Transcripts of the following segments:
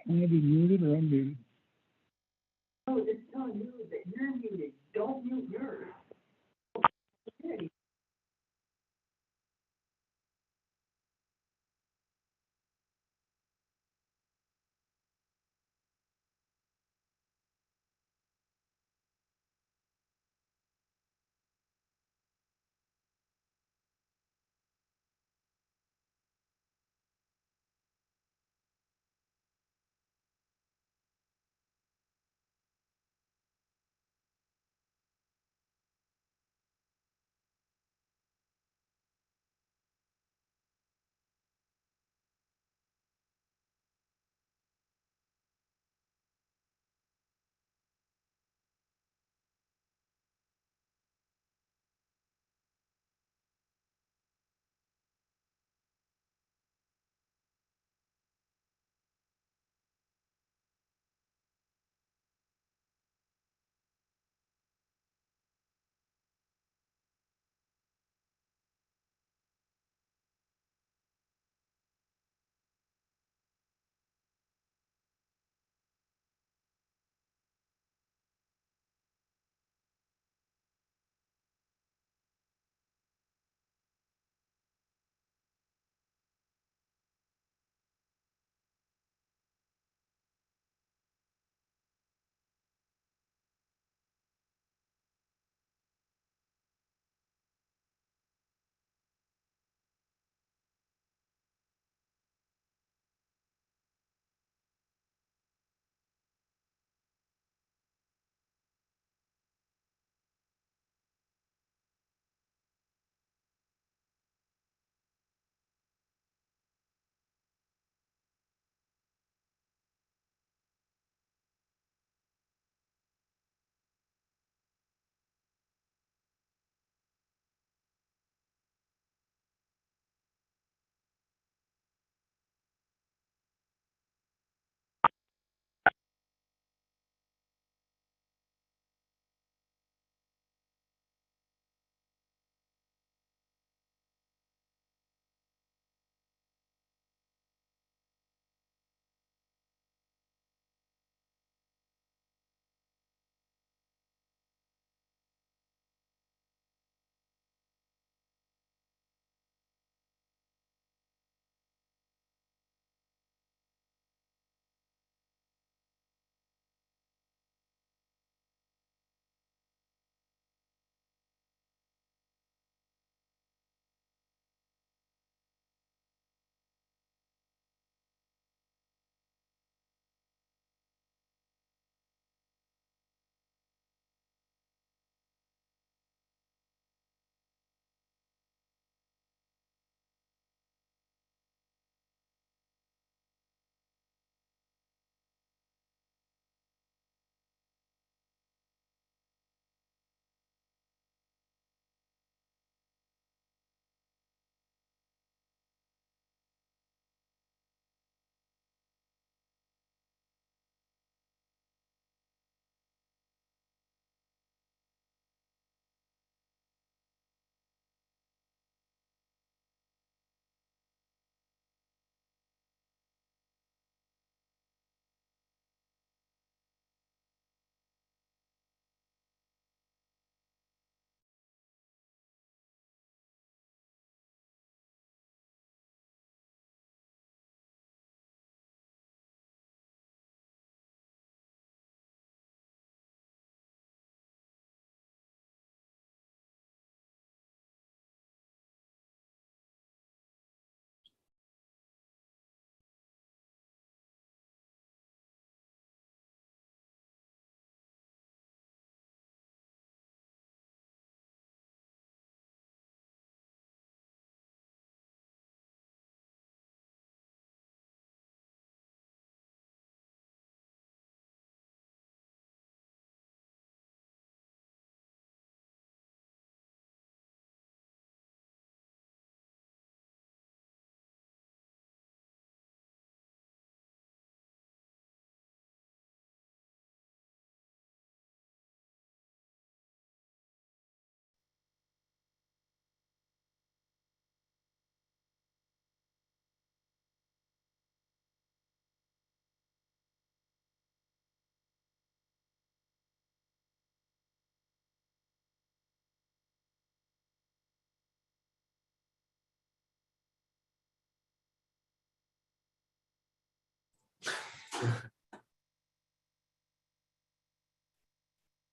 I'm gonna be muted or unmuted. Oh, it's telling you that you're muted. Don't mute yours. Okay.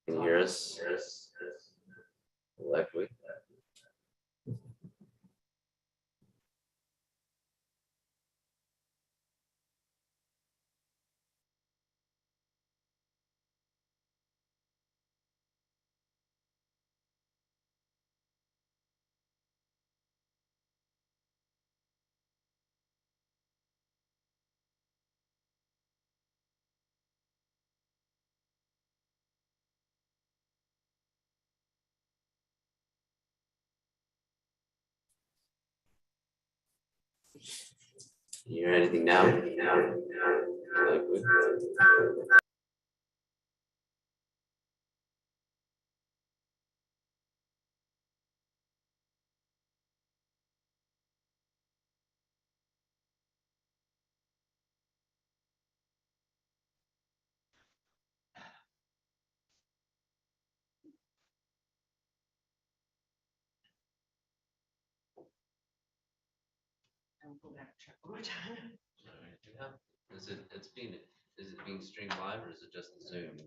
Can you hear us? Likely. Can you hear anything now? Likely. I'll go back and check one more time. Is it being streamed live, or is it just the Zoom?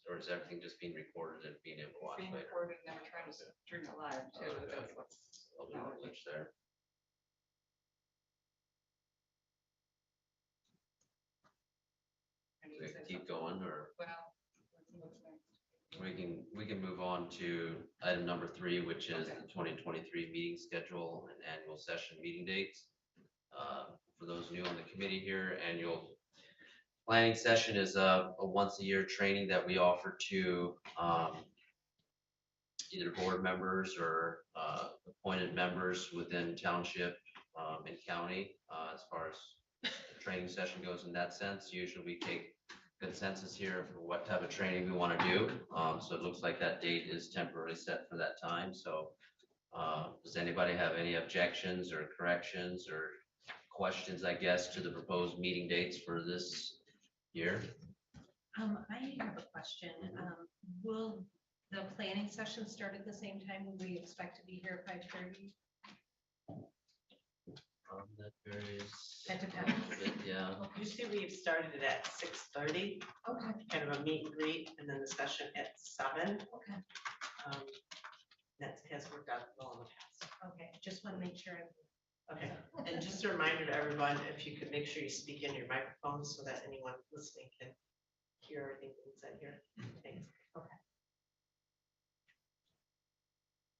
Or is everything just being recorded and being able to watch Being later? recorded, then we're trying to stream it live too, Okay. that's what's. I'll do a glitch there. So we can keep going, or Well, what's next? we can move on to item number 3, which is the 2023 meeting schedule and annual session meeting dates. For those new on the committee here, annual planning session is a once a year training that we offer to either board members or appointed members within township and county. As far as the training session goes in that sense, usually we take consensus here for what type of training we want to do. So it looks like that date is temporarily set for that time. So does anybody have any objections or corrections or questions, I guess, to the proposed meeting dates for this year? I have a question. Will the planning session start at the same time? Will we expect to be here at 5:30? That varies. That depends. A bit, yeah. Usually we've started it at 6:30, Okay, kind of a meet and greet, and then the session at 7. okay, That has worked out well in the past. okay. Just want to make sure. Okay, and just a reminder to everyone, if you could make sure you speak in your microphone so that anyone listening can hear everything that's said here. Thanks.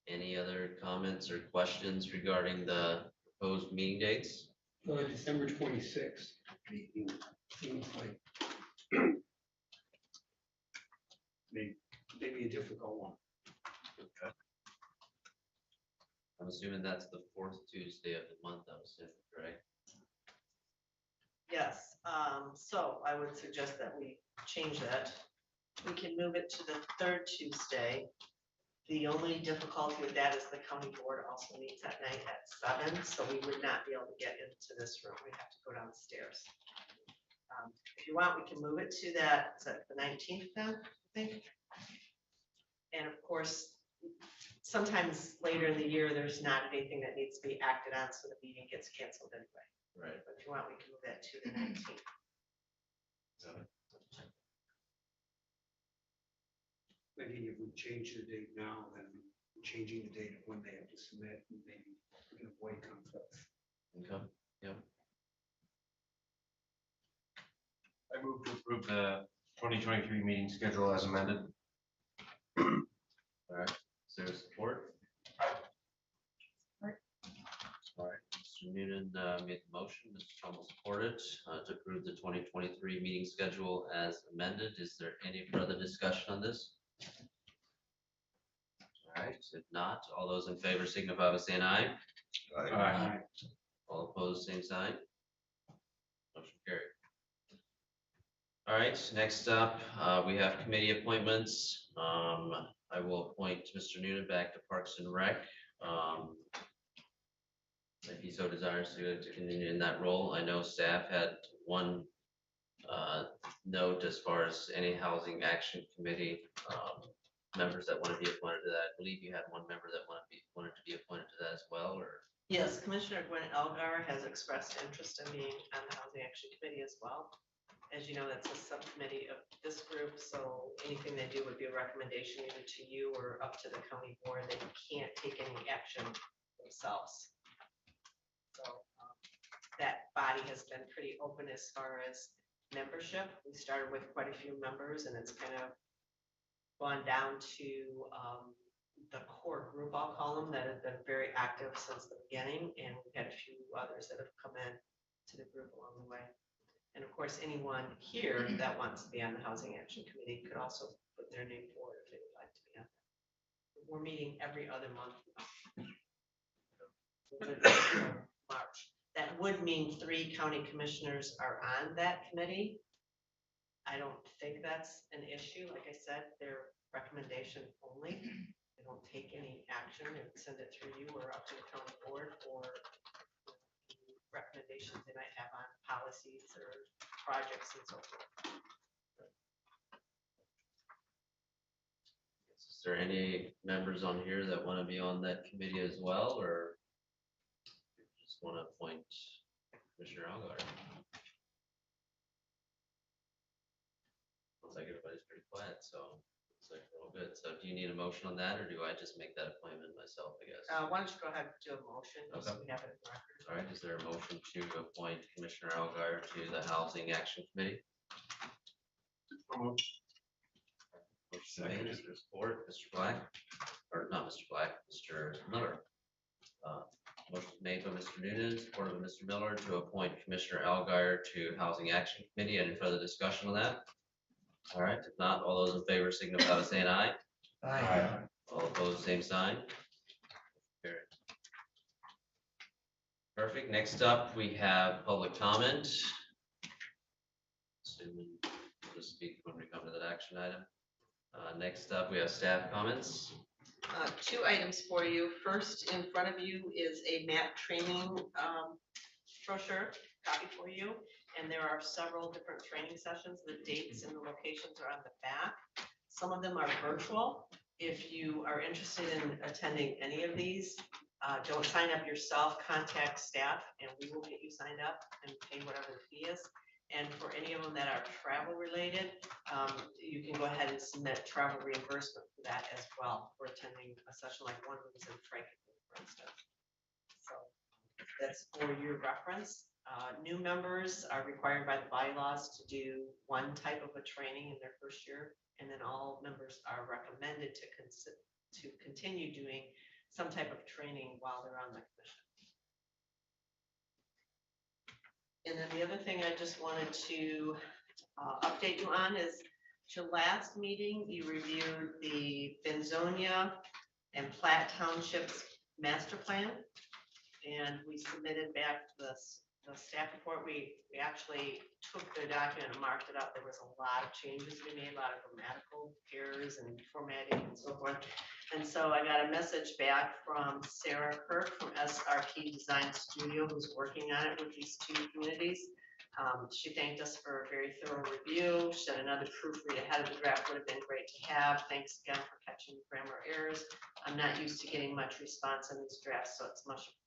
Any other comments or questions regarding the proposed meeting dates? December 26th meeting seems like maybe a difficult one. Okay. I'm assuming that's the 4th Tuesday of the month, I'm assuming, correct? Yes, so I would suggest that we change that. We can move it to the 3rd Tuesday. The only difficulty with that is the county board also meets at night at 7, so we would not be able to get into this room. We'd have to go downstairs. If you want, we can move it to that, is that the 19th then, I think? And of course, sometimes later in the year, there's not anything that needs to be acted on, so the meeting gets canceled anyway. Right. But if you want, we can move that to the 19th. Maybe if we change the date now, then changing the date of when they have to submit, maybe we can avoid conflicts. Okay, yep. I move to approve the 2023 meeting schedule as amended. All right, is there support? All right, Mr. Noonan made the motion, Mr. Trumbull supported to approve the 2023 meeting schedule as amended. Is there any further discussion on this? All right, if not, all those in favor signify by saying aye. Aye. All opposed, same sign. Motion carried. All right, next up, we have committee appointments. I will appoint Mr. Noonan back to Parks and Rec. If he so desires to continue in that role. I know staff had one note as far as any housing action committee members that want to be appointed to that. I believe you had one member that wanted to be appointed to that as well, or? Yes, Commissioner Gwen Elgar has expressed interest in being on the Housing Action Committee as well. As you know, that's a subcommittee of this group, so anything they do would be a recommendation either to you or up to the county board. They can't take any action themselves. So that body has been pretty open as far as membership. We started with quite a few members, and it's kind of gone down to the core group, I'll call them, that have been very active since the beginning, and we've had a few others that have come in to the group along the way. And of course, anyone here that wants to be on the Housing Action Committee could also put their name forward if they would like to be on. We're meeting every other month now. March. That would mean 3 county commissioners are on that committee. I don't think that's an issue. Like I said, they're recommendation only. They don't take any action and send it through you or up to the county board for recommendations they might have on policies or projects and so forth. Is there any members on here that want to be on that committee as well, or just want to appoint Commissioner Algar? Looks like everybody's pretty quiet, so looks like we're all good. So do you need a motion on that, or do I just make that appointment myself, I guess? Why don't you go ahead and do a motion, just so we have it in the record. All right, is there a motion to appoint Commissioner Algar to the Housing Action Committee? Motion made, is there support? Mr. Black, or not Mr. Black, Mr. Miller. Motion made by Mr. Noonan, supported by Mr. Miller, to appoint Commissioner Algar to Housing Action Committee. Any further discussion on that? All right, if not, all those in favor signify by saying aye. Aye. All opposed, same sign. Carried. Perfect. Next up, we have public comment. Assuming we'll just speak when we come to that action item. Next up, we have staff comments. 2 items for you. First, in front of you is a map training brochure copy for you. And there are several different training sessions. The dates and the locations are on the back. Some of them are virtual. If you are interested in attending any of these, don't sign up yourself, contact staff, and we will get you signed up and pay whatever the fee is. And for any of them that are travel related, you can go ahead and submit travel reimbursement for that as well, for attending a session like one was in Franklin, for instance. So that's for your reference. New members are required by the bylaws to do one type of a training in their first year, and then all members are recommended to continue doing some type of training while they're on the commission. And then the other thing I just wanted to update you on is your last meeting, you reviewed the Benzonia and Platte Townships master plan. And we submitted back the staff report. We actually took the document and marked it up. There was a lot of changes we made, a lot of grammatical errors and formatting and so forth. And so I got a message back from Sarah Kirk from SRP Design Studio, who's working on it with these 2 communities. She thanked us for a very thorough review. She said another proofread ahead of the draft would have been great to have. Thanks again for catching grammar errors. I'm not used to getting much response in these drafts, so it's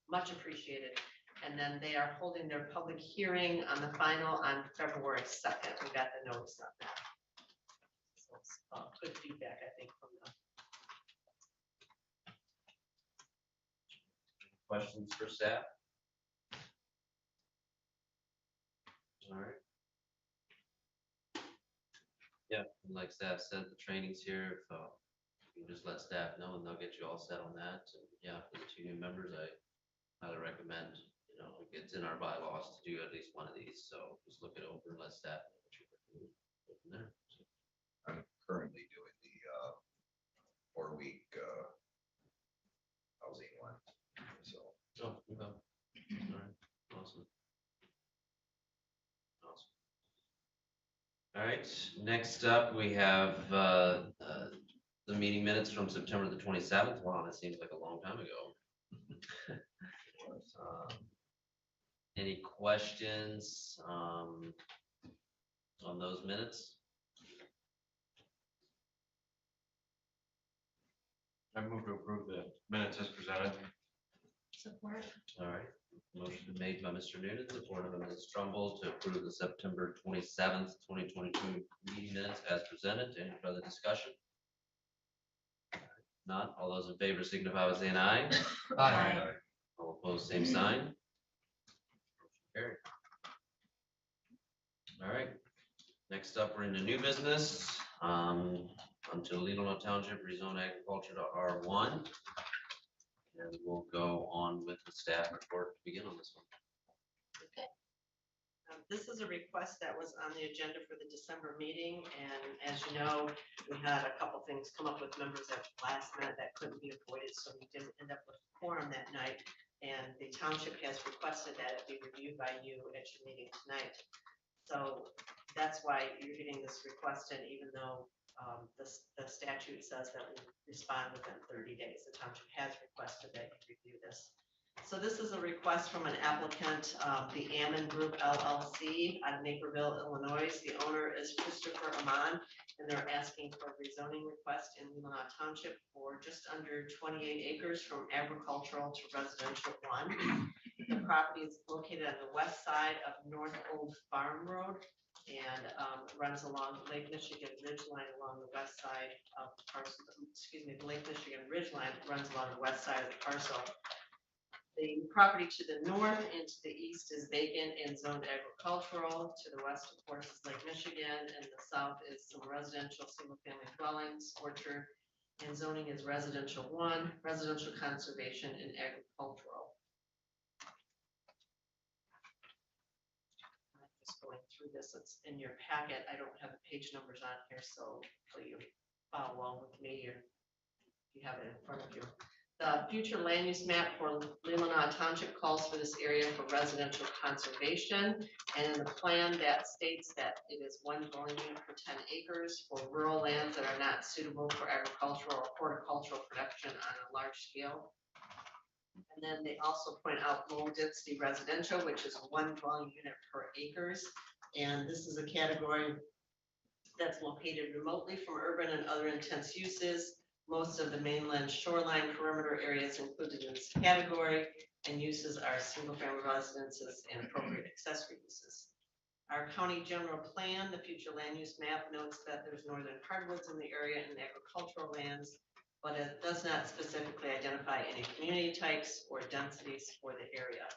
much appreciated. And then they are holding their public hearing on the final on February 2nd. We got the notice on that. So it's good feedback, I think, from them. Questions for staff? All right. Yeah, and like staff said, the training's here. If you can just let staff know, and they'll get you all set on that. And yeah, for the 2 new members, I highly recommend. You know, it's in our bylaws to do at least one of these. So just look it over and let staff know what you're doing. Go from there. I'm currently doing the 4-week housing one, so. Oh, okay. All right, awesome. Awesome. All right, next up, we have the meeting minutes from September the 27th. Wow, that seems like a long time ago. Any questions on those minutes? I move to approve the minutes as presented. Support. All right, Motion made by Mr. Noonan, supported by Ms. Trumbull to approve the September 27th, 2022 meeting minutes as presented. Any further discussion? Not, all those in favor signify by saying aye. Aye. All opposed, same sign. Motion carried. All right, next up, we're into new business, until Leelanau Township rezone agriculture to R1. And we'll go on with the staff report to begin on this one. This is a request that was on the agenda for the December meeting, and as you know, we had a couple things come up with members at the last minute that couldn't be avoided, so we didn't end up with a quorum that night. And the township has requested that it be reviewed by you at your meeting tonight. So that's why you're getting this request, and even though the statute says that we respond within 30 days, the township has requested that you review this. So this is a request from an applicant, the Ammon Group LLC out of Naperville, Illinois. The owner is Christopher Amon, and they're asking for a rezoning request in Leelanau Township for just under 28 acres from agricultural to residential 1. The property is located on the west side of North Old Farm Road and runs along Lake Michigan Ridgeline along the west side of the parcel. Excuse me, the Lake Michigan Ridgeline runs along the west side of the parcel. The property to the north and to the east is vacant and zoned agricultural. To the west, of course, is Lake Michigan, and the south is some residential single-family dwellings, orchard, and zoning is residential 1, residential conservation, and agricultural. I'm just going through this. It's in your packet. I don't have the page numbers on here, so you follow along with me, or if you have it in front of you. The future land use map for Leelanau Township calls for this area for residential conservation. And in the plan that states that it is 1 dwelling unit per 10 acres for rural lands that are not suitable for agricultural or horticultural production on a large scale. And then they also point out low density residential, which is 1 dwelling unit per acres. And this is a category that's located remotely from urban and other intense uses. Most of the mainland shoreline perimeter areas included in this category, and uses are single-family residences and appropriate accessory uses. Our county general plan, the future land use map, notes that there's northern hardwoods in the area and agricultural lands, but it does not specifically identify any community types or densities for the area.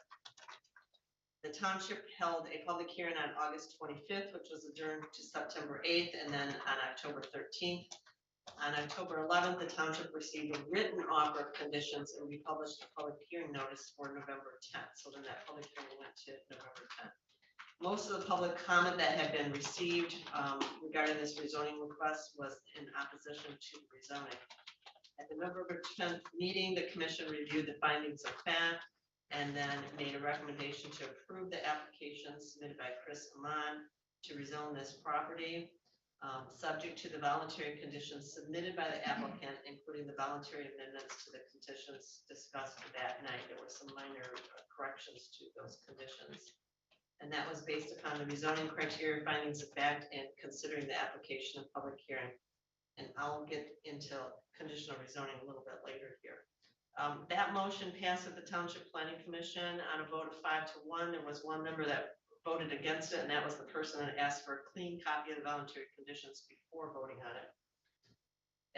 The township held a public hearing on August 25th, which was adjourned to September 8th, and then on October 13th. On October 11th, the township received a written offer of conditions, and we published a public hearing notice for November 10th. So then that public hearing went to November 10th. Most of the public comment that had been received regarding this rezoning request was in opposition to the rezoning. At the November 10th meeting, the commission reviewed the findings of fact and then made a recommendation to approve the application submitted by Chris Amon to rezone this property. Subject to the voluntary conditions submitted by the applicant, including the voluntary amendments to the conditions discussed that night. There were some minor corrections to those conditions. And that was based upon the rezoning criteria, findings of fact, and considering the application of public hearing. And I'll get into conditional rezoning a little bit later here. That motion passed at the Township Planning Commission on a vote of 5-1. There was one member that voted against it, and that was the person that asked for a clean copy of the voluntary conditions before voting on it.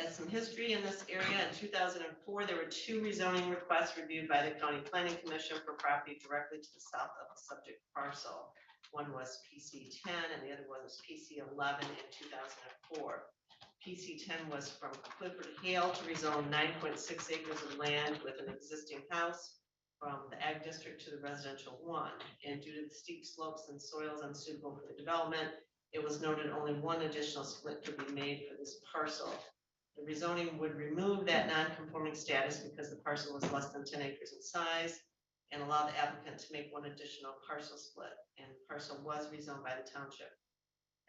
As some history in this area, in 2004, there were 2 rezoning requests reviewed by the County Planning Commission for property directly to the south of the subject parcel. One was PC 10 and the other one was PC 11 in 2004. PC 10 was from Clifford Hale to rezone 9.6 acres of land with an existing house from the ag district to the residential 1. And due to the steep slopes and soils unsuitable for the development, it was noted only 1 additional split could be made for this parcel. The rezoning would remove that non-conforming status because the parcel was less than 10 acres in size and allow the applicant to make 1 additional parcel split. And the parcel was rezoned by the township.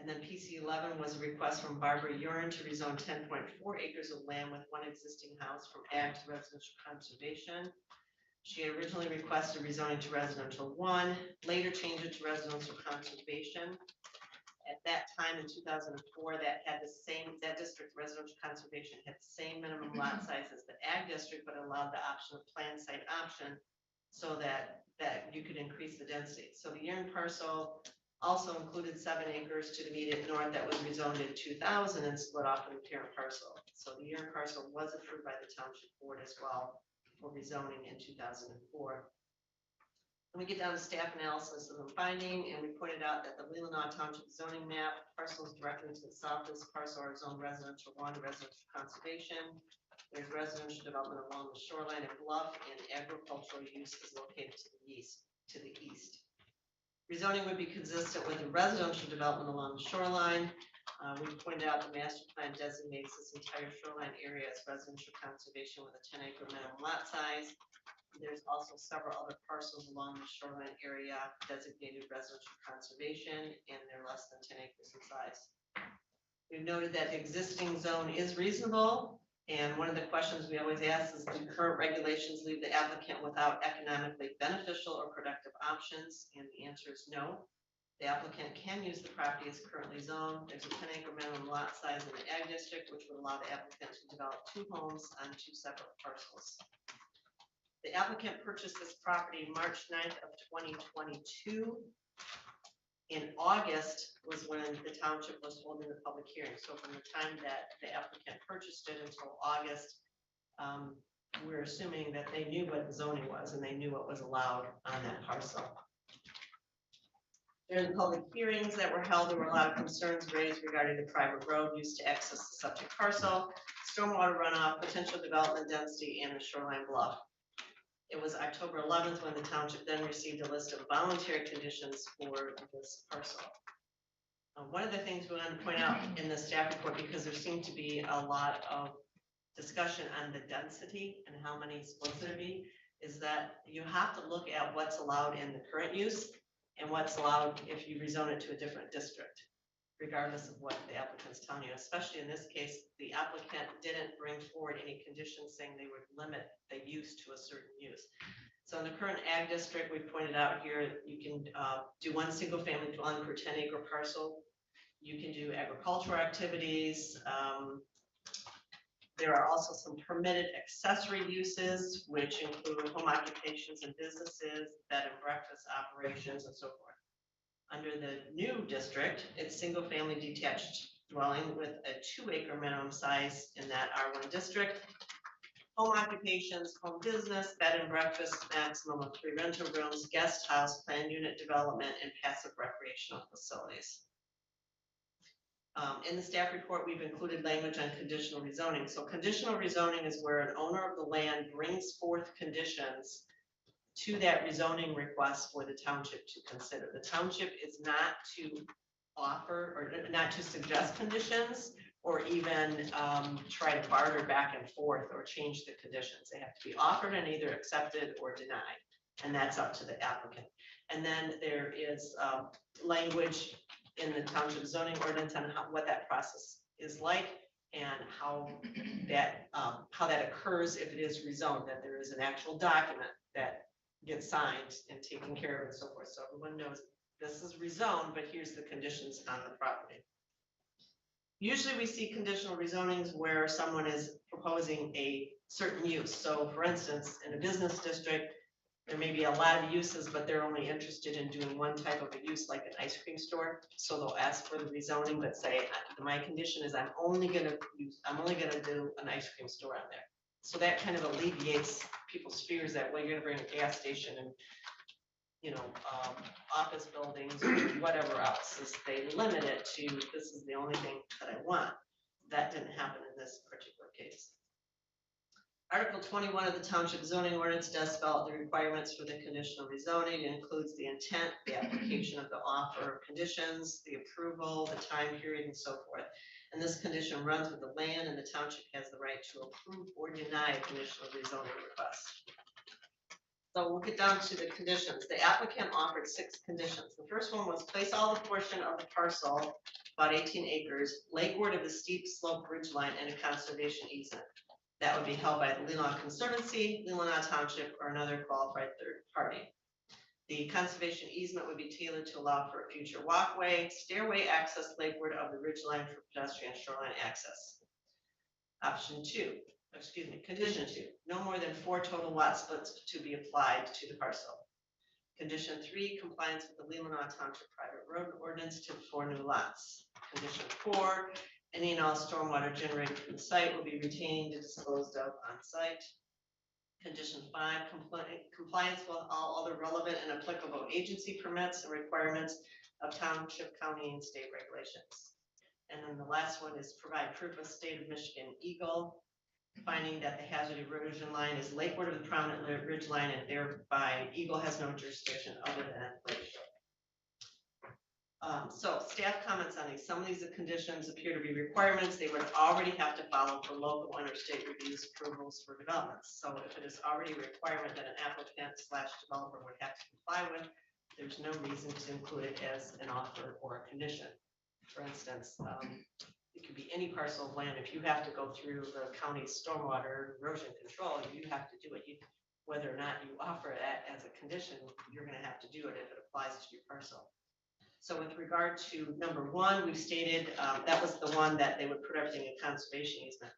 And then PC 11 was a request from Barbara Urin to rezone 10.4 acres of land with 1 existing house from ag to residential conservation. She had originally requested rezoning to residential 1, later changed it to residential conservation. At that time in 2004, that district residential conservation had the same minimum lot size as the ag district, but allowed the option of plan site option so that you could increase the density. So the Erin parcel also included 7 acres to the immediate north that was rezoned in 2000 and split off from the parent parcel. So the Erin parcel was approved by the township board as well for rezoning in 2004. Then we get down to staff analysis of the finding, and we pointed out that the Leelanau Township zoning map parcels directly to the south of this parcel are zoned residential 1, residential conservation. There's residential development along the shoreline and bluff, and agricultural use is located to the east. Rezoning would be consistent with the residential development along the shoreline. We pointed out the master plan designates this entire shoreline area as residential conservation with a 10-acre minimum lot size. There's also several other parcels along the shoreline area designated residential conservation, and they're less than 10 acres in size. We've noted that the existing zone is reasonable, and one of the questions we always ask is, do current regulations leave the applicant without economically beneficial or productive options? And the answer is no. The applicant can use the property as currently zoned. There's a 10-acre minimum lot size in the ag district, which would allow the applicant to develop 2 homes on 2 separate parcels. The applicant purchased this property March 9th of 2022. In August was when the township was holding the public hearing. So from the time that the applicant purchased it until August, we're assuming that they knew what the zoning was and they knew what was allowed on that parcel. During the public hearings that were held, there were a lot of concerns raised regarding the private road used to access the subject parcel, stormwater runoff, potential development density, and the shoreline bluff. It was October 11th when the township then received a list of voluntary conditions for this parcel. One of the things we wanted to point out in the staff report, because there seemed to be a lot of discussion on the density and how many splits there be, is that you have to look at what's allowed in the current use and what's allowed if you rezone it to a different district, regardless of what the applicant's telling you. Especially in this case, the applicant didn't bring forward any conditions saying they would limit the use to a certain use. So in the current ag district, we pointed out here, you can do 1 single family dwelling per 10-acre parcel. You can do agricultural activities. There are also some permitted accessory uses, which include home occupations and businesses, bed and breakfast operations, and so forth. Under the new district, it's single family detached dwelling with a 2-acre minimum size in that R1 district. Home occupations, home business, bed and breakfast, maximum of 3 rental rooms, guest house, planned unit development, and passive recreational facilities. In the staff report, we've included language on conditional rezoning. So conditional rezoning is where an owner of the land brings forth conditions to that rezoning request for the township to consider. The township is not to offer or not to suggest conditions or even try to barter back and forth or change the conditions. They have to be offered and either accepted or denied, and that's up to the applicant. And then there is language in the township zoning ordinance on what that process is like and how that occurs if it is rezoned, that there is an actual document that gets signed and taken care of and so forth. So everyone knows this is rezoned, but here's the conditions on the property. Usually we see conditional rezonings where someone is proposing a certain use. So for instance, in a business district, there may be a lot of uses, but they're only interested in doing one type of a use, like an ice cream store. So they'll ask for the rezoning, but say, my condition is I'm only gonna do an ice cream store on there. So that kind of alleviates people's fears that, well, you're gonna bring a gas station and, you know, office buildings or whatever else. Is they limit it to, this is the only thing that I want. That didn't happen in this particular case. Article 21 of the Township Zoning Ordinance does spell out the requirements for the conditional rezoning. It includes the intent, the application of the offer of conditions, the approval, the time period, and so forth. And this condition runs with the land, and the township has the right to approve or deny a conditional rezoning request. So we'll get down to the conditions. The applicant offered 6 conditions. The first one was place all the portion of the parcel, about 18 acres, lakeward of the steep slope ridge line and a conservation easement. That would be held by the Leelanau Conservancy, Leelanau Township, or another qualified third party. The conservation easement would be tailored to allow for a future walkway, stairway access lakeward of the ridgeline for pedestrian shoreline access. Option 2, condition 2, no more than 4 total lot splits to be applied to the parcel. Condition 3, compliance with the Leelanau Township Private Road Ordinance to 4 new lots. Condition 4, any and all stormwater generated from the site will be retained and disposed of on site. Condition 5, compliance with all other relevant and applicable agency permits and requirements of township, county, and state regulations. And then the last one is provide proof of state of Michigan Eagle, finding that the hazard erosion line is lakeward of the prominent ridge line, and thereby Eagle has no jurisdiction other than Lake Shore. So staff comments on these. Some of these conditions appear to be requirements they would already have to follow for local interstate reviews approvals for developments. So if it is already a requirement that an applicant / developer would have to comply with, there's no reason to include it as an offer or a condition. For instance, it could be any parcel of land. If you have to go through the county's stormwater erosion control, you have to do it. Whether or not you offer that as a condition, you're going to have to do it if it applies to your parcel. So with regard to number 1, we've stated that was the one that they would put everything in conservation easement.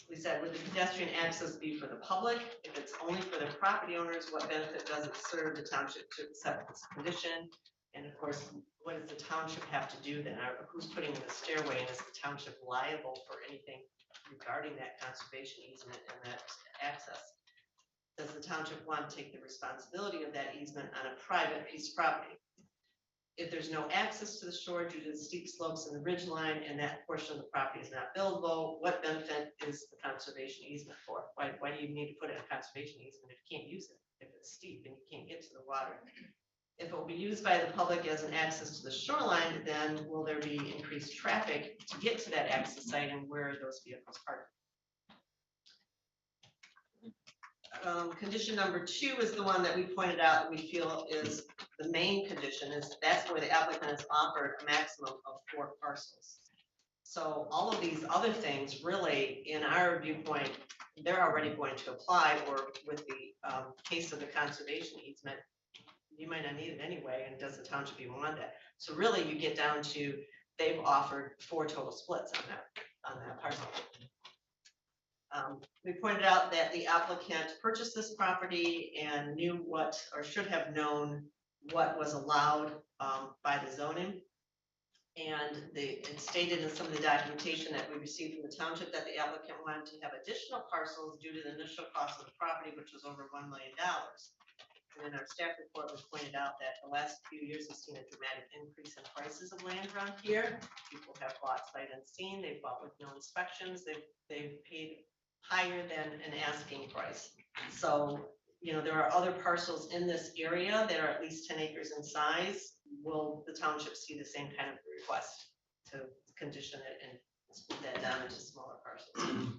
We said, would the pedestrian access be for the public? If it's only for the property owners, what benefit does it serve the township to accept this condition? And of course, what does the township have to do then? Who's putting in the stairway, and is the township liable for anything regarding that conservation easement and that access? Does the township want to take the responsibility of that easement on a private piece of property? If there's no access to the shore due to the steep slopes and the ridge line, and that portion of the property is not buildable, what benefit is the conservation easement for? Why do you need to put it in a conservation easement if you can't use it, if it's steep and you can't get to the water? If it will be used by the public as an access to the shoreline, then will there be increased traffic to get to that access site, and where are those vehicles parked? Condition number 2 is the one that we pointed out that we feel is the main condition, is that's where the applicant has offered a maximum of 4 parcels. So all of these other things, really, in our viewpoint, they're already going to apply, or with the case of the conservation easement, you might not need it anyway, and does the township even want that? So really, you get down to, they've offered 4 total splits on that parcel. We pointed out that the applicant purchased this property and knew what, or should have known what was allowed by the zoning. And it stated in some of the documentation that we received from the township that the applicant wanted to have additional parcels due to the initial cost of the property, which was over $1 million. And in our staff report, we pointed out that the last few years have seen a dramatic increase in prices of land around here. People have bought sight unseen, they've bought with no inspections, they've paid higher than an asking price. So, you know, there are other parcels in this area that are at least 10 acres in size. Will the township see the same kind of request to condition it and split that down into smaller parcels?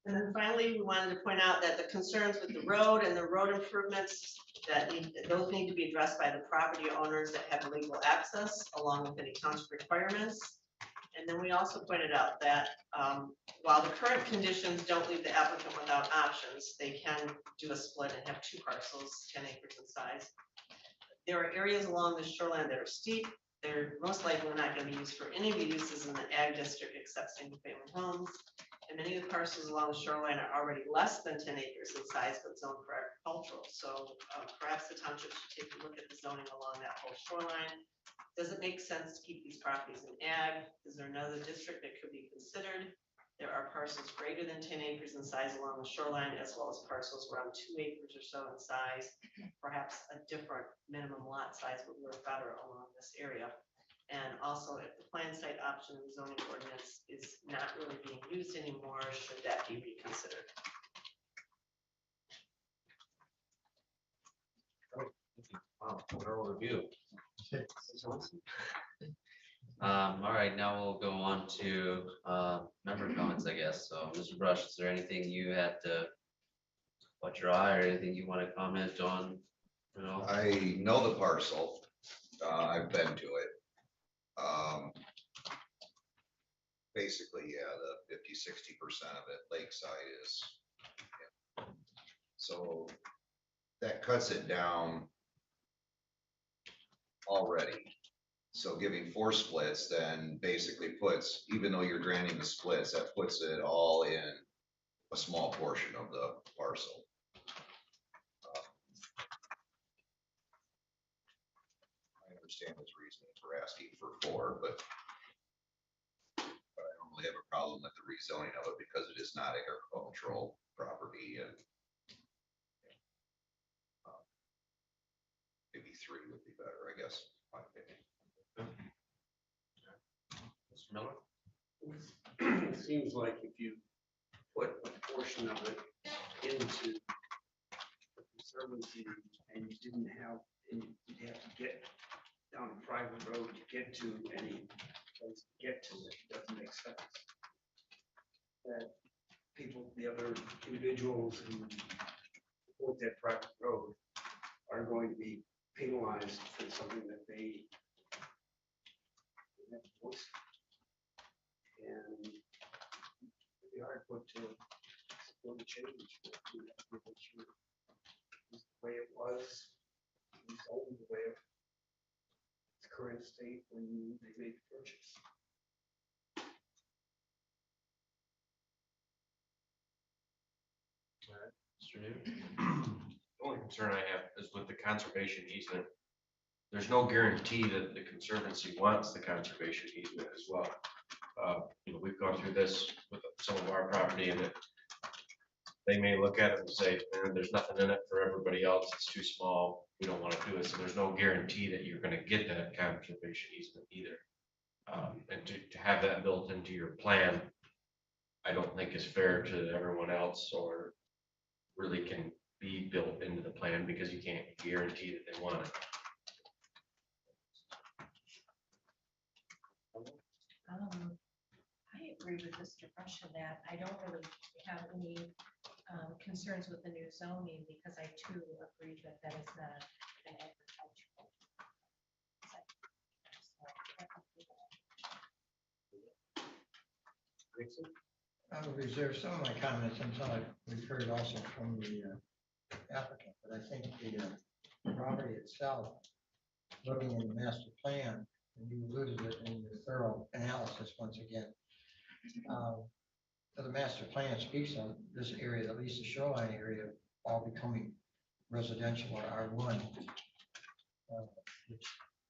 And then finally, we wanted to point out that the concerns with the road and the road improvements, those need to be addressed by the property owners that have legal access, along with any township requirements. And then we also pointed out that while the current conditions don't leave the applicant without options, they can do a split and have 2 parcels, 10 acres in size. There are areas along the shoreline that are steep. They're most likely not going to be used for any of the uses in the ag district except single-family homes. And many of the parcels along the shoreline are already less than 10 acres in size, but zoned for agricultural. So perhaps the township should take a look at the zoning along that whole shoreline. Does it make sense to keep these properties in ag? Is there another district that could be considered? There are parcels greater than 10 acres in size along the shoreline, as well as parcels around 2 acres or so in size. Perhaps a different minimum lot size would work better along this area. And also, if the planned site option in the zoning ordinance is not really being used anymore, should that be reconsidered? Wow, thorough review. All right, now we'll go on to member comments, I guess. So, Mr. Brush, is there anything you had to watch your eye, or anything you want to comment on? You know? I know the parcel. I've been to it. Basically, yeah, the 50–60% of it lakeside is. Yeah. So that cuts it down already So giving 4 splits then basically puts, even though you're granting the splits, that puts it all in a small portion of the parcel. I understand his reasoning for asking for 4, but I don't really have a problem with the rezoning of it because it is not agricultural property and maybe 3 would be better, I guess, in my opinion. Mr. Miller? It seems like if you put a portion of it into the conservancy and you didn't have, and you'd have to get down a private road to get to any place to get to it, doesn't make sense. That people, the other individuals who support that private road are going to be penalized for something that they have voiced. And it'd be hard put to support the change. You have to make sure it's the way it was, it's only the way of its current state when they made the purchase. Mr. Newton? The only concern I have is with the conservation easement. There's no guarantee that the conservancy wants the conservation easement as well. We've gone through this with some of our property and they may look at it and say, there's nothing in it for everybody else. It's too small. We don't want to do it. So there's no guarantee that you're going to get that conservation easement either. And to have that built into your plan, I don't think is fair to everyone else or really can be built into the plan because you can't guarantee that they want it. I agree with Mr. Brush in that I don't really have any concerns with the new zoning because I too agree that that is not an agricultural site. I would reserve some of my comments until we've heard also from the applicant, but I think the property itself, looking in the master plan, and you alluded to it in your thorough analysis once again. The master plan speaks on this area, at least the shoreline area, all becoming residential or R1, which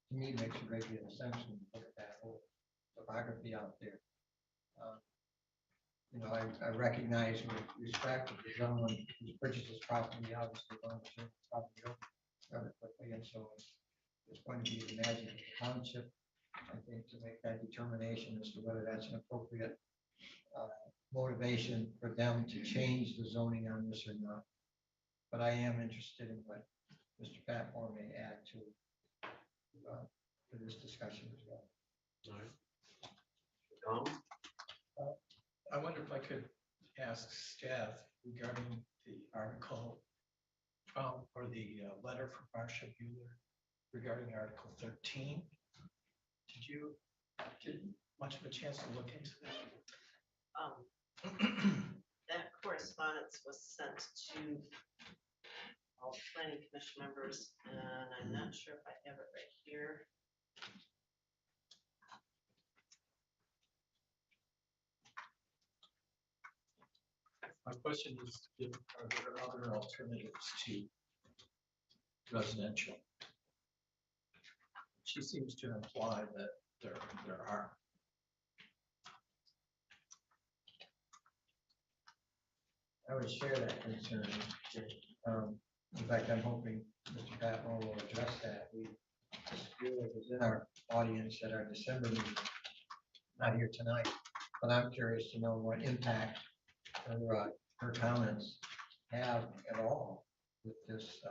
to me makes a great deal of sense when you look at that whole topography out there. I recognize with respect that the gentleman who's purchased this property, obviously going to turn the property over rather quickly, and so it's going to be the magic of the township, I think, to make that determination as to whether that's an appropriate motivation for them to change the zoning on this or not. But I am interested in what Mr. Patmore may add to this discussion as well. All right. Tom? I wonder if I could ask staff regarding the article or the letter from Marcia Bueller regarding Article 13. Did you get much of a chance to look into that? That correspondence was sent to all planning commission members, and I'm not sure if I have it right here. My question is, are there other alternatives to residential? She seems to imply that there are. I would share that concern. In fact, I'm hoping Mr. Patmore will address that. It was in our audience at our December meeting, not here tonight, but I'm curious to know what impact her comments have at all with this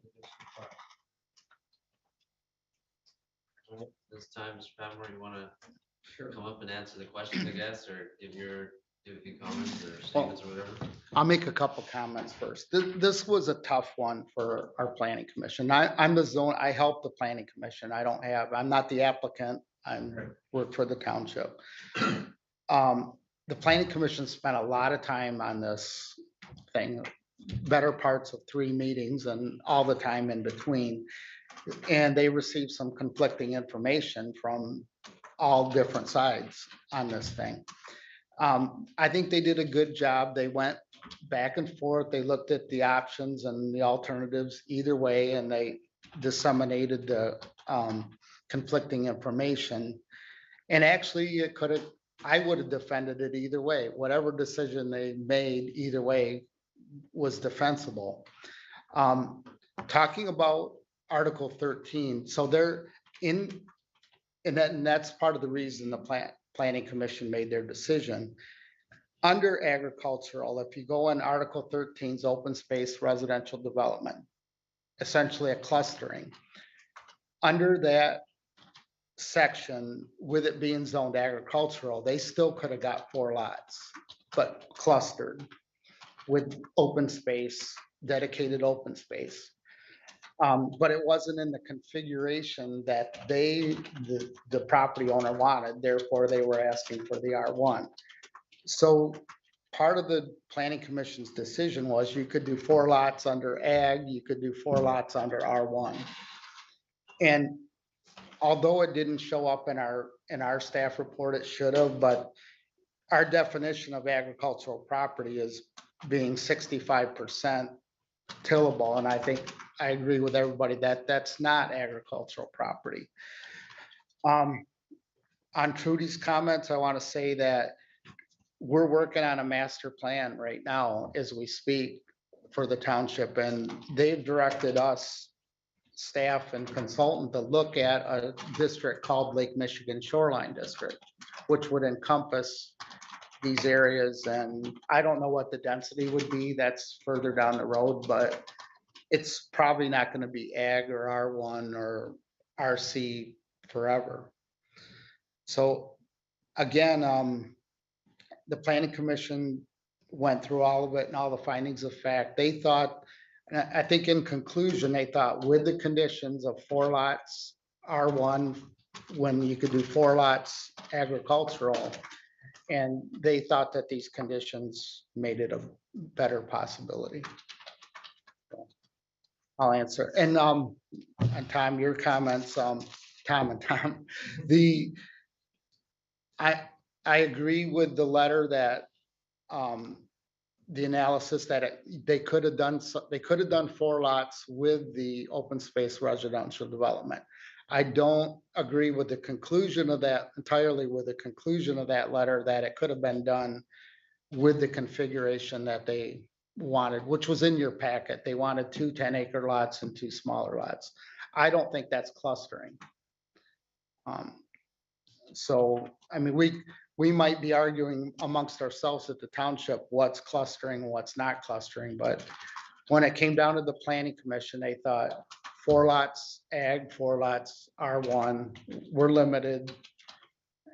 request. This time, Mr. Patmore, you want to come up and answer the question, I guess, or give a few comments or statements or whatever? I'll make a couple comments first. This was a tough one for our planning commission. I'm the zone, I help the planning commission. I'm not the applicant. Work for the township. The planning commission spent a lot of time on this thing, better parts of 3 meetings and all the time in between. And they received some conflicting information from all different sides on this thing. I think they did a good job. They went back and forth. They looked at the options and the alternatives either way, and they disseminated the conflicting information. And actually, it could have, I would have defended it either way. Whatever decision they made, either way was defensible. Talking about Article 13, so they're in, and that's part of the reason the planning commission made their decision. Under agricultural, if you go in Article 13's open space residential development, essentially a clustering. Under that section, with it being zoned agricultural, they still could have got 4 lots, but clustered with open space, dedicated open space. But it wasn't in the configuration that the property owner wanted, therefore they were asking for the R1. So part of the planning commission's decision was you could do 4 lots under ag, you could do 4 lots under R1. And although it didn't show up in our staff report, it should have, but our definition of agricultural property is being 65% tillable, and I think I agree with everybody that that's not agricultural property. On Trudy's comments, I want to say that we're working on a master plan right now as we speak for the township, and they've directed us, staff and consultant, to look at a district called Lake Michigan Shoreline District, which would encompass these areas. And I don't know what the density would be, that's further down the road, but it's probably not going to be ag or R1 or RC forever. So again, the planning commission went through all of it and all the findings of fact. They thought, and I think in conclusion, they thought with the conditions of 4 lots R1, when you could do 4 lots agricultural, and they thought that these conditions made it a better possibility. I'll answer. And Tom, your comments, Tom, I agree with the letter that the analysis that they could have done 4 lots with the open space residential development. I don't agree with the conclusion of that, entirely with the conclusion of that letter, that it could have been done with the configuration that they wanted, which was in your packet. They wanted 2 10-acre lots and 2 smaller lots. I don't think that's clustering. So, I mean, we might be arguing amongst ourselves at the township what's clustering and what's not clustering, but when it came down to the planning commission, they thought 4 lots ag, 4 lots R1, we're limited.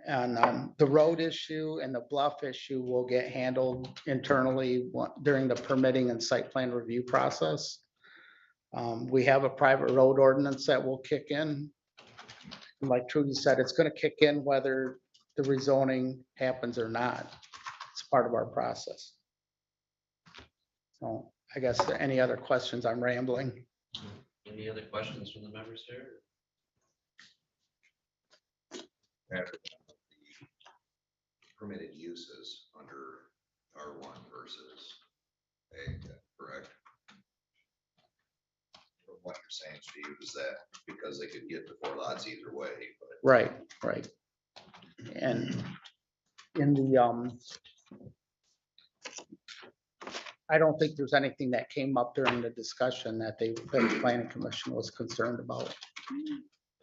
And the road issue and the bluff issue will get handled internally during the permitting and site plan review process. We have a private road ordinance that will kick in. Like Trudy said, it's going to kick in whether the rezoning happens or not. It's part of our process. So I guess any other questions? I'm rambling. Any other questions from the members here? Permitted uses under R1 versus ag, correct? From what you're saying, Steve, is that because they could get to 4 lots either way, but Right. And in the, I don't think there's anything that came up during the discussion that the planning commission was concerned about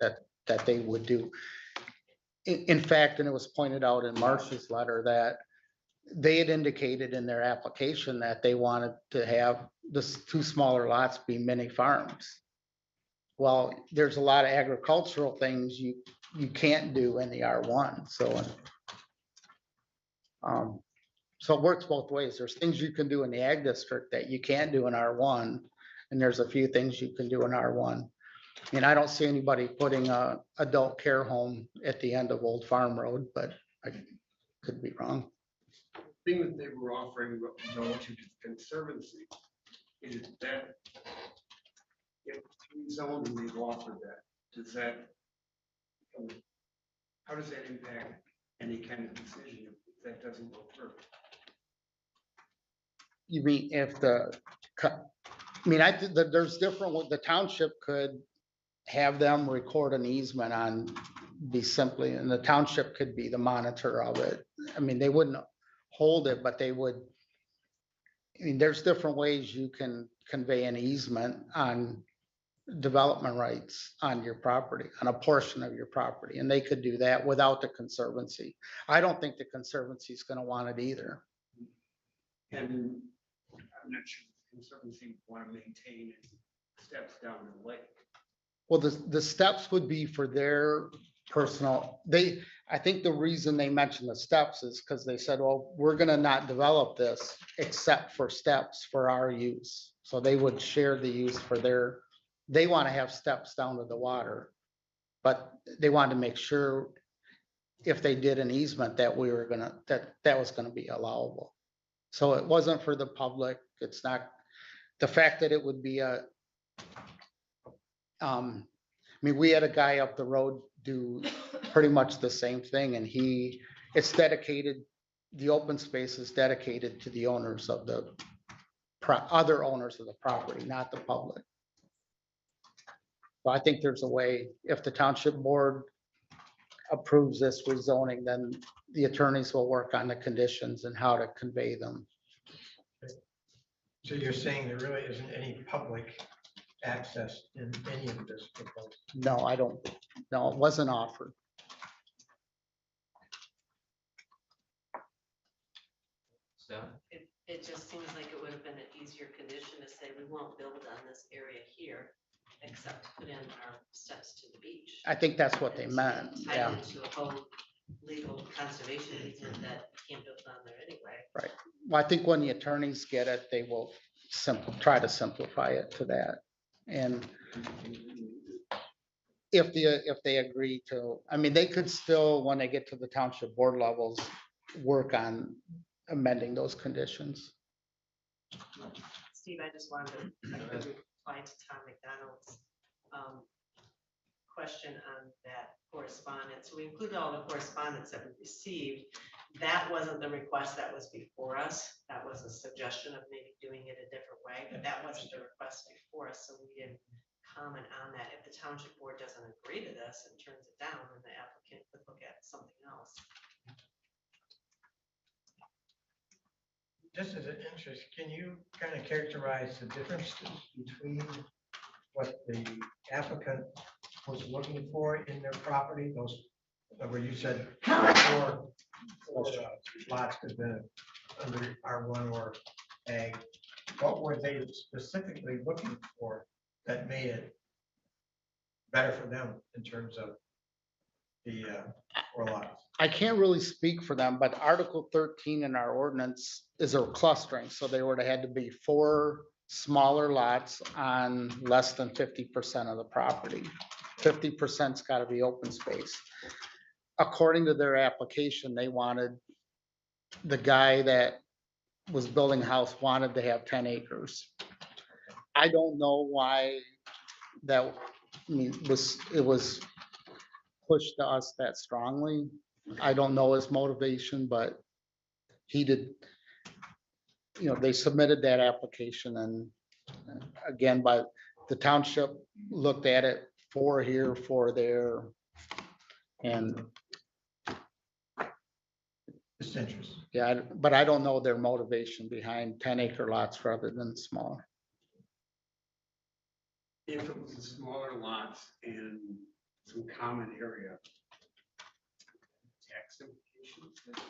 that they would do. In fact, and it was pointed out in Marcia's letter that they had indicated in their application that they wanted to have this 2 smaller lots be mini farms. Well, there's a lot of agricultural things you can't do in the R1. So it works both ways. There's things you can do in the ag district that you can't do in R1, and there's a few things you can do in R1. And I don't see anybody putting a adult care home at the end of Old Farm Road, but I could be wrong. Thing that they were offering relative to the conservancy is that if 3 rezone and they've offered that, does that, how does that impact any kind of decision if that doesn't go through? You mean if I mean, there's different, the township could have them record an easement on, be simply, and the township could be the monitor of it. I mean, they wouldn't hold it, but they would. I mean, there's different ways you can convey an easement on development rights on your property, on a portion of your property, and they could do that without the conservancy. I don't think the conservancy is gonna want it either. And I'm not sure the Conservancy want to maintain steps down the lake. Well, the steps would be for their personal, I think the reason they mentioned the steps is because they said, well, we're gonna not develop this except for steps for our use. So they would share the use for they want to have steps down to the water. But they wanted to make sure if they did an easement that we were gonna, that was gonna be allowable. So it wasn't for the public. It's not, the fact that it would be I mean, we had a guy up the road do pretty much the same thing, and it's dedicated, the open space is dedicated to the owners of the other owners of the property, not the public. So I think there's a way, if the township board approves this rezoning, then the attorneys will work on the conditions and how to convey them. So you're saying there really isn't any public access in any of this proposal? No, I don't, no, it wasn't offered. So, It just seems like it would have been an easier condition to say, we won't build on this area here, except put in our steps to the beach. I think that's what they And meant, tie yeah. it into a whole legal conservation easement that you can't build on there anyway. Well, I think when the attorneys get it, they will try to simplify it to that. And if they agree to, I mean, they could still, when they get to the township board levels, work on amending those conditions. Steve, I just wanted to reply to Tom McDonald's question on that correspondence. We included all the correspondence that we received. That wasn't the request that was before us. That was a suggestion of maybe doing it a different way, but that wasn't the request before us, so we didn't comment on that. If the township board doesn't agree to this and turns it down, then the applicant could look at something else. Just as an interest, can you kind of characterize the differences between what the applicant was looking for in their property, those, where you said four lots could be under R1 or ag, what were they specifically looking for that made it better for them in terms of the 4 lots? I can't really speak for them, but Article 13 in our ordinance is a clustering, so they would have had to be 4 smaller lots on less than 50% of the property. 50%'s got to be open space. According to their application, they wanted, the guy that was building a house wanted to have 10 acres. I don't know why that, I mean, it was pushed to us that strongly. I don't know his motivation, but he did, you know, they submitted that application, and again, by the township looked at it, 4 here, 4 there. And Just interesting. yeah, but I don't know their motivation behind 10-acre lots rather than small. If it was a smaller lots and some common area, tax implications that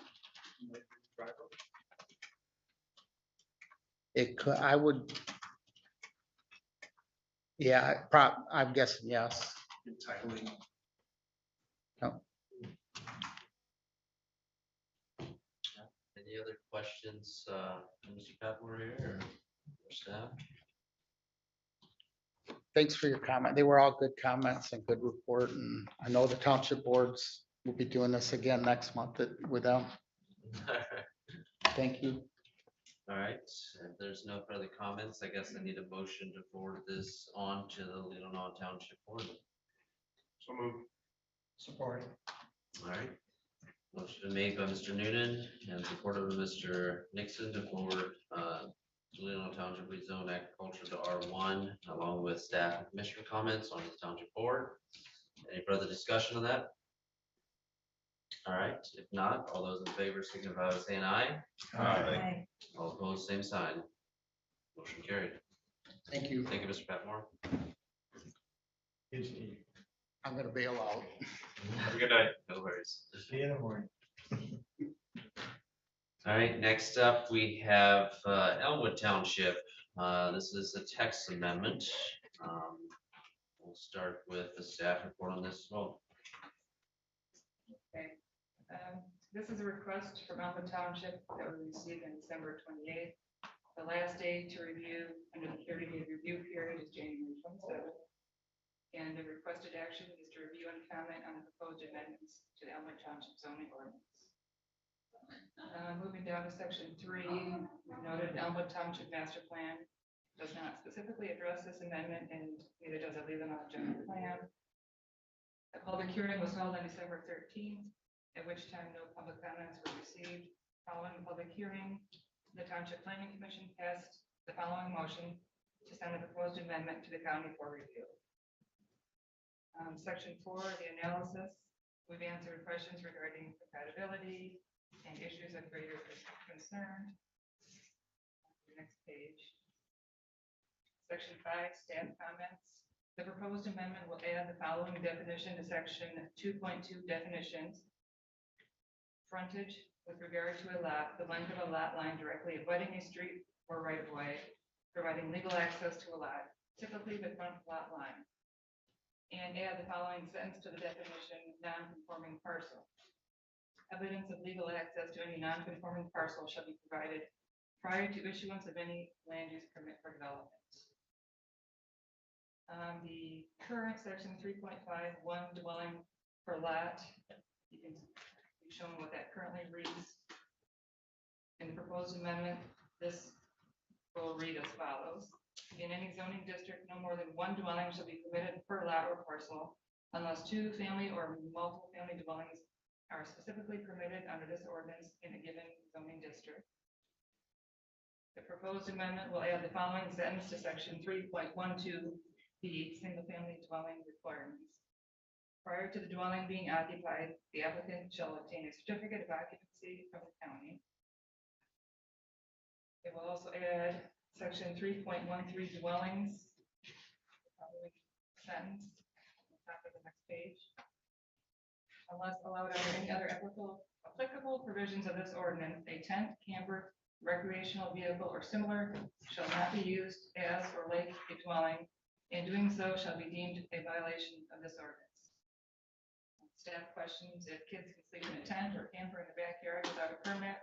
you might drive up. It could, I would. Yeah, I'm guessing yes. Entitling. any other questions, Mr. Pepper here or staff? Thanks for your comment. They were all good comments and good report, and I know the township boards will be doing this again next month with them. Thank you. All right, if there's no further comments, I guess I need a motion to forward this on to the Leelanau Township Board. So move. Support. All right. Motion made by Mr. Noonan and supported by Mr. Nixon to forward Leelanau Township rezone agriculture to R1, along with staff and commissioner comments on the township board. Any further discussion on that? All right, if not, all those in favor signify by saying aye. Aye. All opposed, same sign. Motion carried. Thank you. Thank you, Mr. Patmore. Here's Steve. I'm gonna bail out. Have a good night. No worries. See you in the morning. All right, next up, we have Elmwood Township. This is a text amendment. We'll start with the staff report on this as well. Okay. This is a request from Elmwood Township that we received on December 28th. The last day to review under the 30-day review period is January 27th. And the requested action is to review and comment on the proposed amendments to the Elmwood Township zoning ordinance. Moving down to section 3, we've noted Elmwood Township master plan does not specifically address this amendment, and neither does the Leelanau general plan. A public hearing was held on December 13th, at which time no public comments were received. Following the public hearing, the Township Planning Commission passed the following motion to send the proposed amendment to the county for review. Section 4, the analysis, we've answered questions regarding compatibility and issues of greater concern. Next page. Section 5, staff comments. The proposed amendment will add the following definition to section 2.2 definitions. Frontage with regard to a lot, the length of a lot line directly abutting a street or right of way, providing legal access to a lot, typically the front lot line. And add the following sentence to the definition, non-conforming parcel. Evidence of legal access to any non-conforming parcel shall be provided prior to issuance of any land use permit for development. The current section 3.5, one dwelling per lot, you can be shown what that currently reads. In the proposed amendment, this will read as follows. In any zoning district, no more than one dwelling shall be permitted per lot or parcel unless two family or multiple family dwellings are specifically permitted under this ordinance in a given zoning district. The proposed amendment will add the following sentence to section 3.12B, single-family dwelling requirements. Prior to the dwelling being occupied, the applicant shall obtain a certificate of occupancy from the county. It will also add section 3.13 dwellings. Following sentence on the top of the next page. Unless allowed under any other applicable provisions of this ordinance, a tent, camper, recreational vehicle, or similar shall not be used as or like a dwelling, and doing so shall be deemed a violation of this ordinance. Staff questions if kids can sleep in a tent or camper in the backyard without a permit.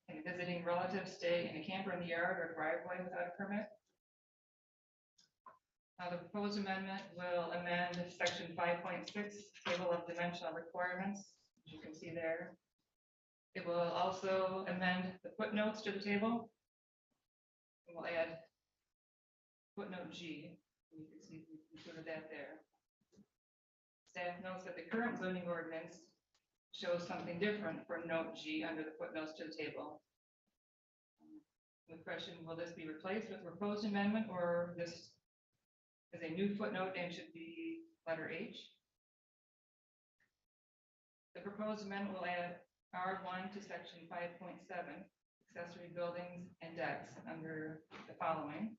Can a visiting relative stay in a camper in the yard or driveway without a permit? Now, the proposed amendment will amend section 5.6, table of dimensional requirements, as you can see there. It will also amend the footnotes to the table. It will add footnote G. You can see we included that there. Staff notes that the current zoning ordinance shows something different for note G under the footnotes to the table. The question, will this be replaced with proposed amendment, or this is a new footnote and should be letter H? The proposed amendment will add R1 to section 5.7, accessory buildings and decks under the following.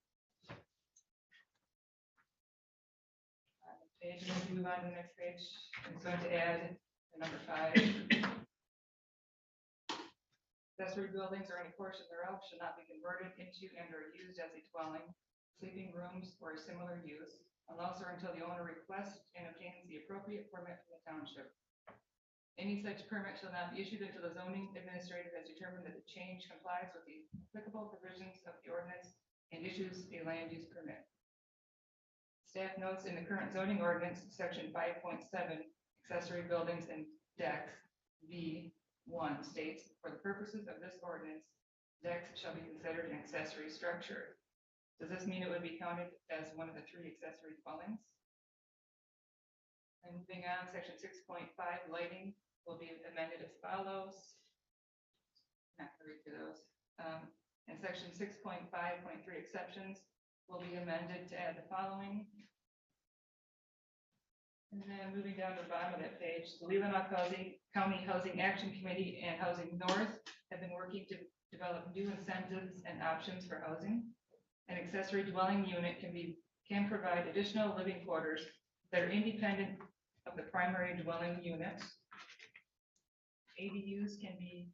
Page, and if you move on to the next page, I'm going to add number 5. Accessory buildings or any portion thereof should not be converted into and or used as a dwelling, sleeping rooms, or a similar use, unless or until the owner requests and obtains the appropriate permit from the township. Any such permit shall not be issued until the zoning administrator has determined that the change complies with the applicable provisions of the ordinance and issues a land use permit. Staff notes in the current zoning ordinance, section 5.7, accessory buildings and decks, V1 states, for the purposes of this ordinance, Decks shall be considered an accessory structure. Does this mean it would be counted as one of the 3 accessory dwellings? And moving on, section 6.5, lighting will be amended as follows. Not going to read through those. And section 6.5.3, exceptions will be amended to add the following. And then moving down to the bottom of that page, the Leelanau County Housing Action Committee and Housing North have been working to develop new incentives and options for housing. An accessory dwelling unit can provide additional living quarters that are independent of the primary dwelling unit. ADUs can be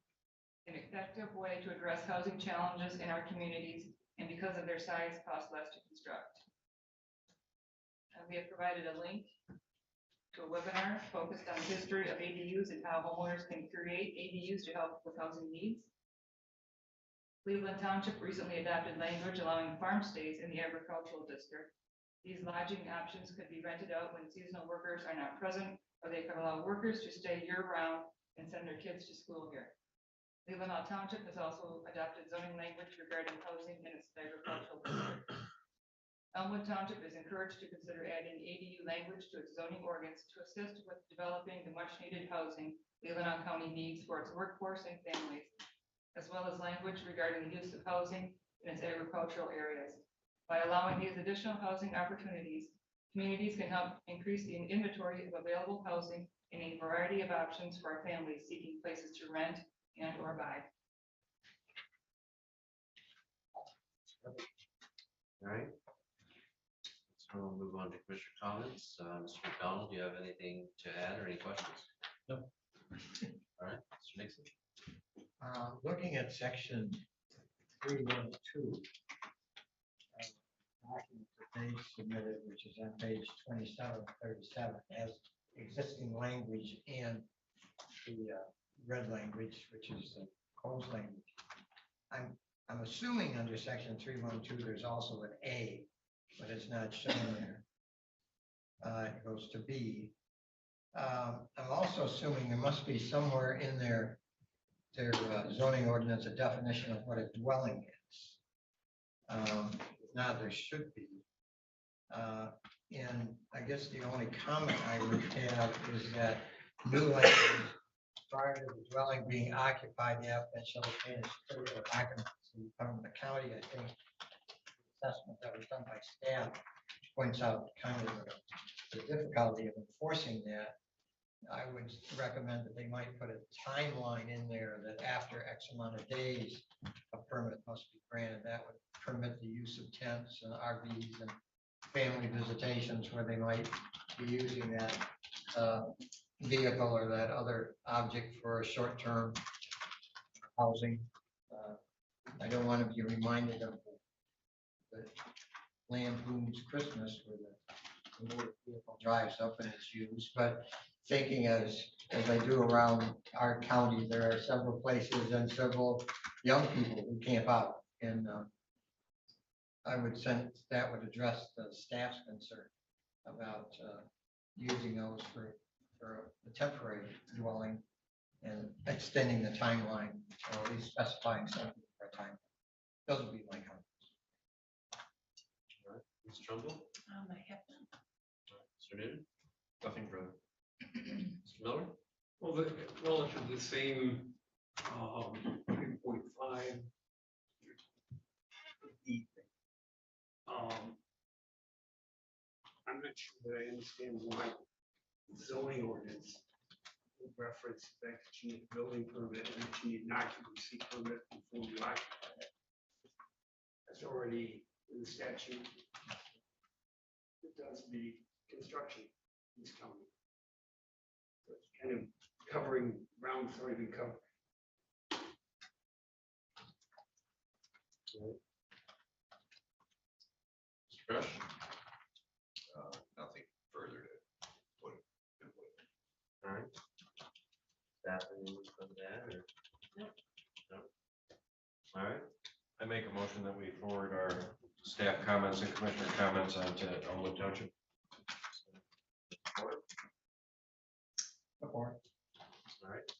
an effective way to address housing challenges in our communities, and because of their size, cost less to construct. We have provided a link to a webinar focused on the history of ADUs and how homeowners can create ADUs to help with housing needs. Cleveland Township recently adopted language allowing farm stays in the agricultural district. These lodging options could be rented out when seasonal workers are not present, or they could allow workers to stay year-round and send their kids to school here. Leelanau Township has also adopted zoning language regarding housing in its agricultural district. Elmwood Township is encouraged to consider adding ADU language to its zoning ordinance to assist with developing the much-needed housing Leelanau County needs for its workforce and families, as well as language regarding the use of housing in its agricultural areas. By allowing these additional housing opportunities, communities can help increase the inventory of available housing in a variety of options for our families seeking places to rent and or buy. All right. So we'll move on to commissioner comments. Mr. McDonald, do you have anything to add or any questions? No. All right, Mr. Nixon. Looking at section 312, document that they submitted, which is on page 2737, has existing language and the red language, which is the closed language. I'm assuming under section 312, there's also an A, but it's not shown there. It goes to B. I'm also assuming there must be somewhere in their zoning ordinance a definition of what a dwelling is. If not, there should be. And I guess the only comment I would have is that new language prior to the dwelling being occupied, the applicant shall obtain a certificate of occupancy from the county. I think the assessment that was done by staff points out kind of the difficulty of enforcing that. I would recommend that they might put a timeline in there that after X amount of days, a permit must be granted. That would permit the use of tents and RVs and family visitations where they might be using that vehicle or that other object for a short-term housing. I don't want to be reminded of the Lampoon's Christmas where the motor vehicle drives up and it's used, but thinking as I do around our county, there are several places and several young people who camp out, and I would sense that would address the staff's concern about using those for a temporary dwelling and extending the timeline, or at least specifying something for a time. Those would be my comments. All right, Ms. Trumbull. I have none. Mr. Newton. Nothing further. Mr. Miller. Well, relative to the same 3.5. I'm not sure that I understand why zoning ordinance would reference that you need a building permit and that you need an occupancy permit before you occupy it. That's already in the statute. It does the construction in this county. So it's kind of covering ground that's already been covered. Mr. Brush. Nothing further to put. All right. Staff, anyone from that or? No. All right. I make a motion that we forward our staff comments and commissioner comments onto Elmwood Township. Support. All right.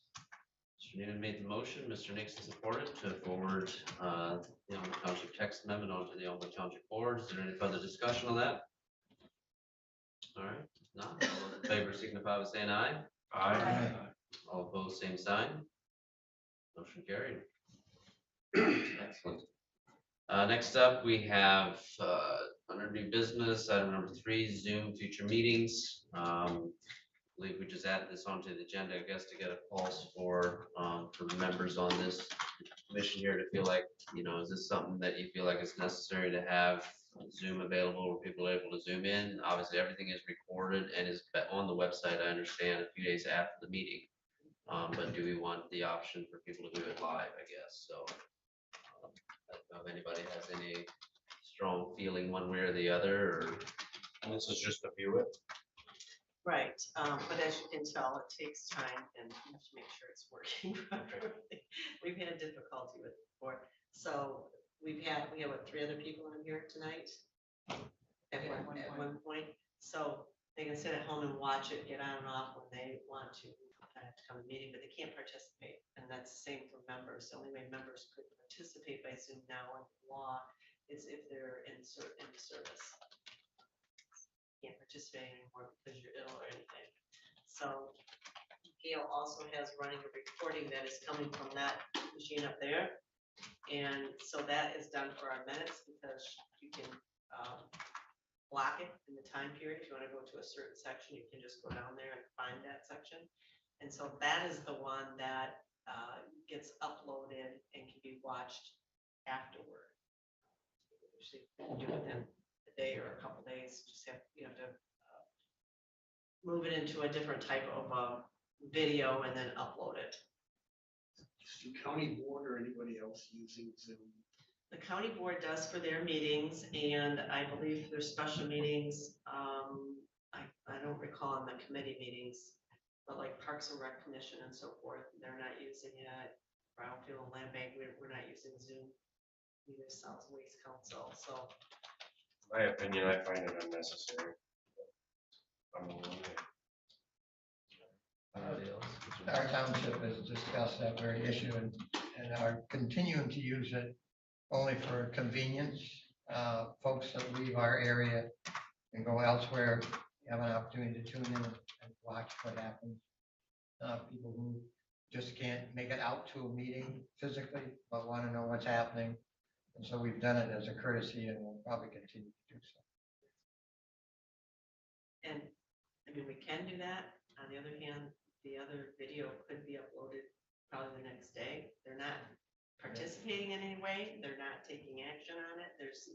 Mr. Mr. Newman made the motion, Mr. Nixon supported to forward the Elmwood Township text amendment onto the Elmwood Township board. Is there any further discussion on that? All right, none. All those in favor signify by saying aye. Aye. All opposed, same sign. Motion carried. Excellent. Next up, we have under new business, item number 3, Zoom future meetings. I believe we just added this onto the agenda, I guess, to get a pulse for the members on this commission here to feel like, is this something that you feel like is necessary to have Zoom available where people are able to Zoom in? Obviously, everything is recorded and is on the website, I understand, a few days after the meeting. But do we want the option for people to do it live, I guess? So I don't know if anybody has any strong feeling one way or the other, or This is just to view it. Right, but as you can tell, it takes time and you have to make sure it's working properly. We've had difficulty with it before. So we have what, 3 other people on here tonight? At one point. So they can sit at home and watch it, get on and off when they want to, have to come to the meeting, but they can't participate. And that's the same for members. The only way members could participate by Zoom now under the law is if they're in the service. Can't participate anymore because you're ill or anything. So Gail also has running a recording that is coming from that machine up there. And so that is done for our minutes because you can block it in the time period. If you want to go to a certain section, you can just go down there and find that section. And so that is the one that gets uploaded and can be watched afterward. Usually you can do it within a day or a couple days. You have to move it into a different type of video and then upload it. Does the county board or anybody else using Zoom? The county board does for their meetings, and I believe for their special meetings, I don't recall on the committee meetings, but like Parks and Rec Commission and so forth, they're not using it. Brownfield and Land Bank, we're not using Zoom. Either South Waste Council, so. My opinion, I find it unnecessary. Our township has discussed that very issue and are continuing to use it only for convenience. Folks that leave our area and go elsewhere have an opportunity to tune in and watch what happens. People who just can't make it out to a meeting physically, but want to know what's happening. And so we've done it as a courtesy and we'll probably continue to do so. And I mean, we can do that. On the other hand, the other video could be uploaded probably the next day. They're not participating in any way. They're not taking action on it. There's,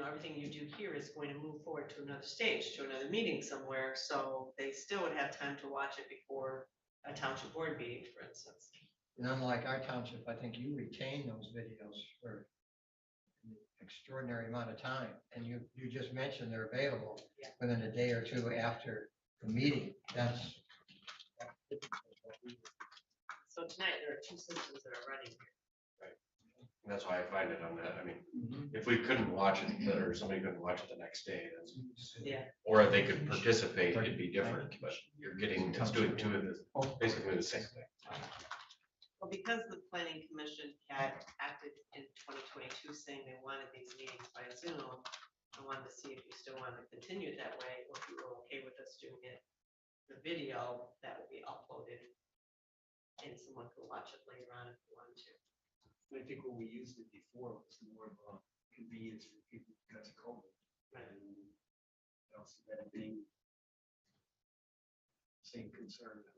everything you do here is going to move forward to another stage, to another meeting somewhere. So they still would have time to watch it before a township board meeting, for instance. And unlike our township, I think you retain those videos for an extraordinary amount of time. And you just mentioned they're available within a day or two after the meeting. That's So tonight, there are 2 systems that are running here. And that's why I find it on that. I mean, if we couldn't watch it, or somebody couldn't watch it the next day, then, Yeah. or if they could participate, it'd be different, but it's doing 2 of this, basically the same thing. Well, because the planning commission had acted in 2022 saying they wanted these meetings by Zoom, I wanted to see if you still wanted to continue it that way, or if you were okay with us doing it, the video that would be uploaded, and someone could watch it later on if you wanted to. I think when we used it before, it was more of a convenience for people because of COVID. Right. And I don't see that being same concern.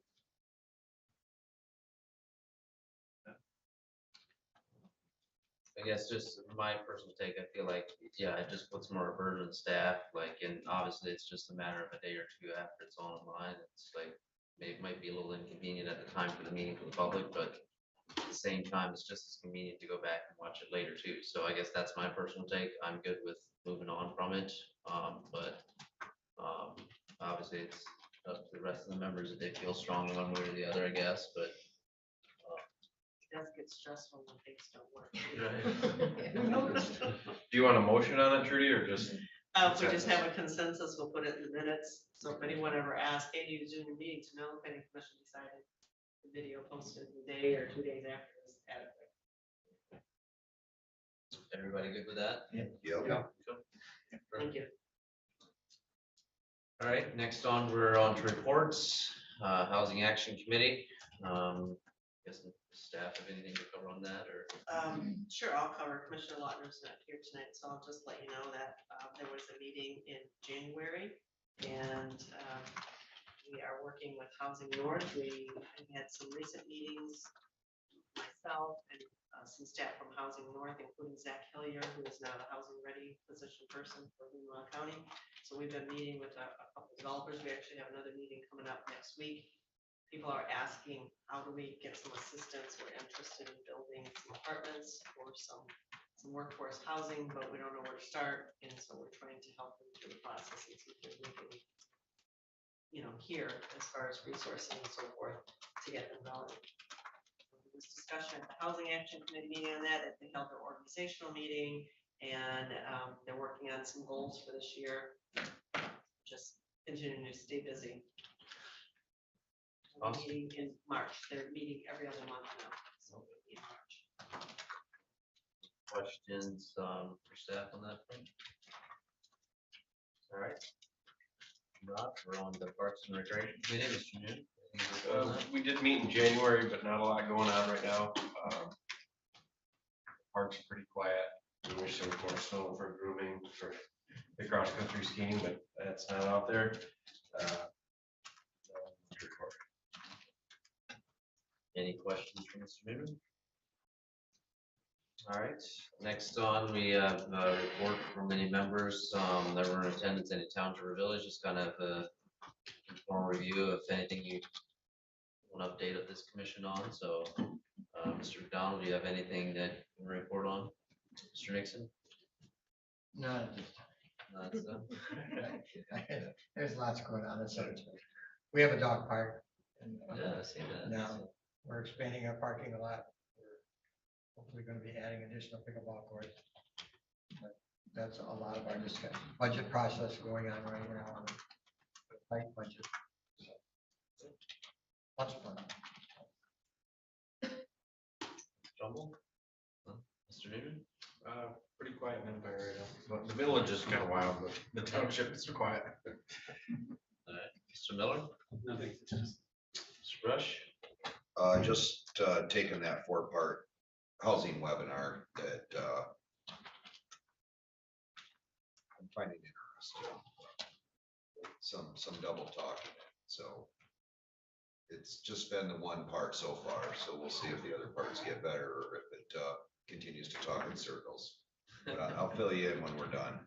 I guess just my personal take, I feel like, it just puts more burden on staff, and obviously it's just a matter of a day or 2 after it's online. It's like, it might be a little inconvenient at the time for the meeting for the public, but at the same time, it's just as convenient to go back and watch it later too. So I guess that's my personal take. I'm good with moving on from it. But obviously it's up to the rest of the members if they feel strong one way or the other, I guess, but. It does get stressful when things don't work. Do you want a motion on it, Trudy, or just? If we just have a consensus, we'll put it in the minutes. So if anyone ever asks, hey, do you Zoom your meetings? No, planning commission decided the video posted the day or 2 days after is adequate. Everybody good with that? Yep. Thank you. All right, next on, we're on to reports, Housing Action Committee. Guess the staff have anything to cover on that, or? Sure, I'll cover. Commissioner Lautner's not here tonight, so I'll just let you know that there was a meeting in January, and we are working with Housing North. We had some recent meetings, myself and some staff from Housing North, including Zach Hillier, who is now the Housing Ready position person for Leelanau County. So we've been meeting with a couple of developers. We actually have another meeting coming up next week. People are asking, how do we get some assistance? We're interested in building some apartments or some workforce housing, but we don't know where to start. And so we're trying to help them through the process and see if there's anything, here as far as resourcing and so forth to get them going. There was discussion at the Housing Action Committee meeting on that. They held their organizational meeting, and they're working on some goals for this year. Just continuing to stay busy. Awesome. Meeting in March. They're meeting every other month now, so it'll be in March. Questions for staff on that front? All right. Rob, we're on the Parks and Recreation Committee, Mr. Noon. anything to report on that? We did meet in January, but not a lot going on right now. Parks are pretty quiet. We wish there was more snow for grooming for the cross-country skiing, but that's not out there. Any questions from Mr. Newman? All right, next on, we have a report from many members that were in attendance in township or village, just kind of a informal review of anything you want to update of this commission on. So, Mr. McDonald, do you have anything that you can report on? Mr. Nixon? Not at this time. That's, There's lots going on in Cemetery. We have a dog park. And yeah, I see that. now we're expanding our parking a lot. We're hopefully going to be adding additional pickleball courts. But that's a lot of our discussion, budget process going on right now on the tight budget. So, lots of fun. Jumble? Mr. Newman? Pretty quiet in Empire right now. But the village is kind of wild, but the township is quiet. All right, Mr. Miller? Nothing. Mr. Brush? Just taking that 4-part housing webinar that I'm finding interesting. Some double talking, so it's just been the one part so far, so we'll see if the other parts get better or if it continues to talk in circles. But I'll fill you in when we're done.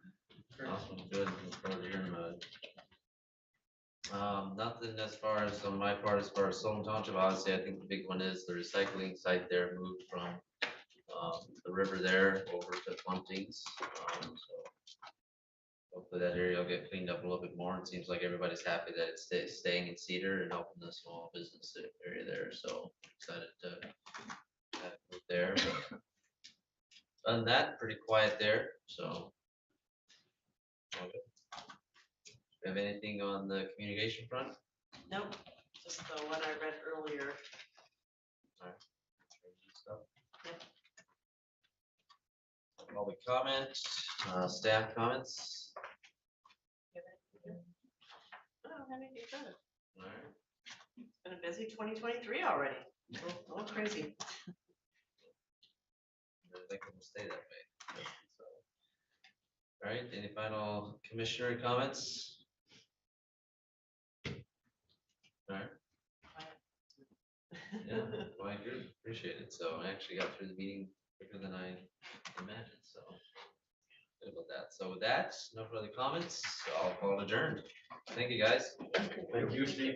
Awesome, good, look forward to hearing about it. Nothing as far as on my part, as far as Solon Township, obviously, I think the big one is the recycling site there moved from the river there over to Pluntings. So hopefully that area will get cleaned up a little bit more. It seems like everybody's happy that it's staying in Cedar and helping the small business area there, so excited to have it moved there. Other than that, pretty quiet there, so. Okay. Have anything on the communication front? Nope, just the one I read earlier. Public comment, staff comments. Oh, anything good. All right. It's been a busy 2023 already. All crazy. I think it will stay that way. So, all right, any final commissioner comments? All right, yeah, well, I do appreciate it. So I actually got through the meeting quicker than I imagined, so good about that. So with that, no further comments, I'll call it adjourned. Thank you, guys. Thank you, Steve.